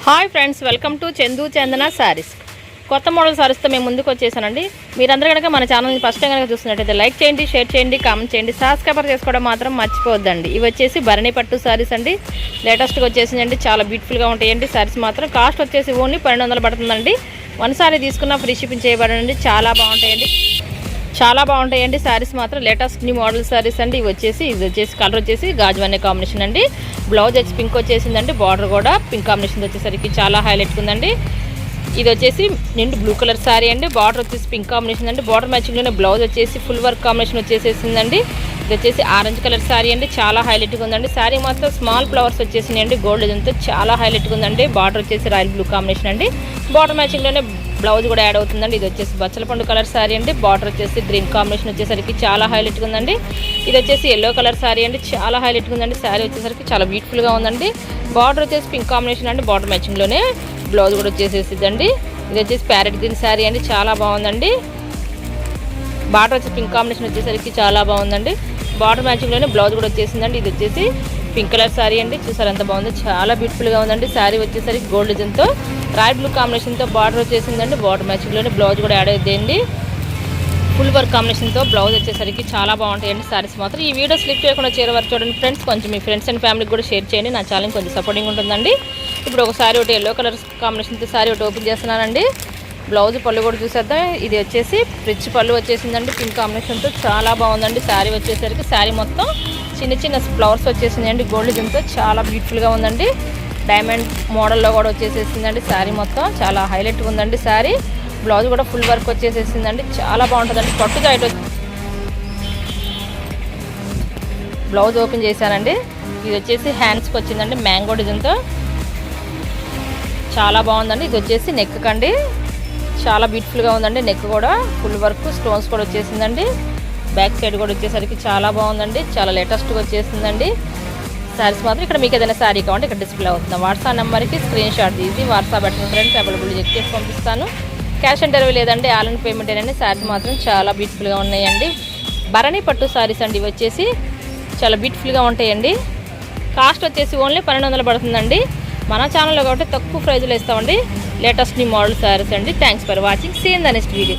Hi friends, welcome to Chandu Chandana sarees. కొత్త model శారీస్తో మేము ముందుకు వచ్చేసానండి. మీరందరూ కనుక మన ఛానల్ని ఫస్ట్ టైం కనుక చూస్తున్నట్టయితే లైక్ చేయండి, షేర్ చేయండి, కామెంట్ చేయండి, సబ్స్క్రైబ్ చేసుకోవడం మాత్రం మర్చిపోవద్దండి. ఇవి వచ్చేసి భరణి పట్టు శారీస్ అండి. లేటెస్ట్గా వచ్చేసిందండి, చాలా బ్యూటిఫుల్గా ఉంటాయండి. శారీస్ మాత్రం కాస్ట్ వచ్చేసి ఓన్లీ 1200 పడుతుందండి. వన్ శారీ తీసుకున్న ఫ్రీ షిప్పింగ్ చేయబడండి. చాలా బాగుంటాయండి శారీస్ మాత్రం. లేటెస్ట్ న్యూ మోడల్ శారీస్ అండి. ఇది వచ్చేసి కలర్ వచ్చేసి గాజువనే కాంబినేషన్ అండి. బ్లౌజ్ వచ్చి పింక్ వచ్చేసిందండి. బార్డర్ కూడా పింక్ కాంబినేషన్ వచ్చేసరికి చాలా హైలైట్ ఉందండి. ఇది వచ్చేసి నిండు బ్లూ కలర్ శారీ అండి. బార్డర్ వచ్చేసి పింక్ కాంబినేషన్ అండి. బార్డర్ మ్యాచింగ్లోనే బ్లౌజ్ వచ్చేసి ఫుల్ వర్క్ కాంబినేషన్ వచ్చేసేసిందండి. ఇది వచ్చేసి ఆరెంజ్ కలర్ శారీ అండి. చాలా హైలైట్గా ఉందండి. శారీ మాత్రం స్మాల్ ఫ్లవర్స్ వచ్చేసినాయండి. గోల్డ్ ఇదంతా చాలా హైలైట్గా ఉందండి. బార్డర్ వచ్చేసి రాయల్ బ్లూ కాంబినేషన్ అండి. బార్డర్ మ్యాచింగ్లోనే బ్లౌజ్ కూడా యాడ్ అవుతుందండి. ఇది వచ్చేసి బచ్చల పండు కలర్ శారీ అండి. బార్డర్ వచ్చేసి గ్రీన్ కాంబినేషన్ వచ్చేసరికి చాలా హైలైట్గా ఉందండి. ఇది వచ్చేసి ఎల్లో కలర్ శారీ అండి. చాలా హైలైట్గా ఉందండి. శారీ వచ్చేసరికి చాలా బ్యూటిఫుల్గా ఉందండి. బార్డర్ వచ్చేసి పింక్ కాంబినేషన్ అండి. బార్డర్ మ్యాచింగ్లోనే బ్లౌజ్ కూడా వచ్చేసేసిద్దండి. ఇది వచ్చేసి ప్యారెట్ గ్రీన్ శారీ అండి. చాలా బాగుందండి. బార్డర్ వచ్చి పింక్ కాంబినేషన్ వచ్చేసరికి చాలా బాగుందండి. బార్డర్ మ్యాచింగ్లోనే బ్లౌజ్ కూడా వచ్చేసిందండి. ఇది వచ్చేసి పింక్ కలర్ శారీ అండి. చూసారు ఎంత బాగుంది, చాలా బ్యూటిఫుల్గా ఉందండి. శారీ వచ్చేసరికి గోల్డ్ డిజైన్తో రాయల్ బ్లూ కాంబినేషన్తో బార్డర్ వచ్చేసిందండి. బార్డర్ మ్యాచింగ్లోనే బ్లౌజ్ కూడా యాడ్ అవుతుంది. ఫుల్ వర్క్ కాంబినేషన్తో బ్లౌజ్ వచ్చేసరికి చాలా బాగుంటాయండి శారీస్ మాత్రం. ఈ వీడియో స్లిప్ చేయకుండా చేరే వరకు చూడండి ఫ్రెండ్స్. కొంచెం మీ ఫ్రెండ్స్ అండ్ ఫ్యామిలీకి కూడా షేర్ చేయండి. నా ఛానల్ కొంచెం సపోర్టింగ్ ఉంటుందండి. ఇప్పుడు ఒక శారీ ఒకటి ఎల్లో కలర్ కాంబినేషన్తో శారీ ఒకటి ఓపెన్ చేస్తున్నానండి. బ్లౌజ్ పళ్ళు కూడా చూసేద్దాం. ఇది వచ్చేసి రిచ్ పళ్ళు వచ్చేసిందండి. పింక్ కాంబినేషన్తో చాలా బాగుందండి. శారీ వచ్చేసరికి శారీ మొత్తం చిన్న చిన్న ఫ్లవర్స్ వచ్చేసిందండి. గోల్డ్ దీంతో చాలా బ్యూటిఫుల్గా ఉందండి. డైమండ్ మోడల్లో కూడా వచ్చేసేసిందండి. శారీ మొత్తం చాలా హైలైట్గా ఉందండి. శారీ బ్లౌజ్ కూడా ఫుల్ వర్క్ వచ్చేసేసిందండి. చాలా బాగుంటుందండి. పట్టు జాయిట్ బ్లౌజ్ ఓపెన్ చేశానండి. ఇది వచ్చేసి హ్యాండ్స్కి వచ్చిందండి. మ్యాంగో డిజైన్తో చాలా బాగుందండి. ఇది వచ్చేసి నెక్ కండి. చాలా బ్యూటిఫుల్గా ఉందండి. నెక్ కూడా ఫుల్ వర్క్ స్టోన్స్ కూడా వచ్చేసిందండి. బ్యాక్ సైడ్ కూడా వచ్చేసరికి చాలా బాగుందండి. చాలా లేటెస్ట్గా వచ్చేసిందండి. శారీస్ మాత్రం ఇక్కడ మీకు ఏదైనా శారీ కావాలంటే ఇక్కడ డిస్ప్లే అవుతుంది. వాట్సాప్ నెంబర్కి స్క్రీన్ షాట్ తీసి వాట్సాప్ పెట్టిన ఫ్రెండ్స్ అవైలబుల్ చెక్ చేసి పంపిస్తాను. క్యాష్ ఆన్ డెలివరీ లేదండి, ఆన్లైన్ పేమెంట్ ఏనండి. శారీస్ మాత్రం చాలా బ్యూటిఫుల్గా ఉన్నాయండి. భరణి పట్టు శారీస్ అండి. ఇవి వచ్చేసి చాలా బ్యూటిఫుల్గా ఉంటాయండి. కాస్ట్ వచ్చేసి ఓన్లీ 1200 పడుతుందండి. మన ఛానల్లో కాబట్టి తక్కువ ప్రైజ్లో ఇస్తామండి. లేటెస్ట్ న్యూ మోడల్ శారీస్ అండి. Thanks for watching. See in the next video.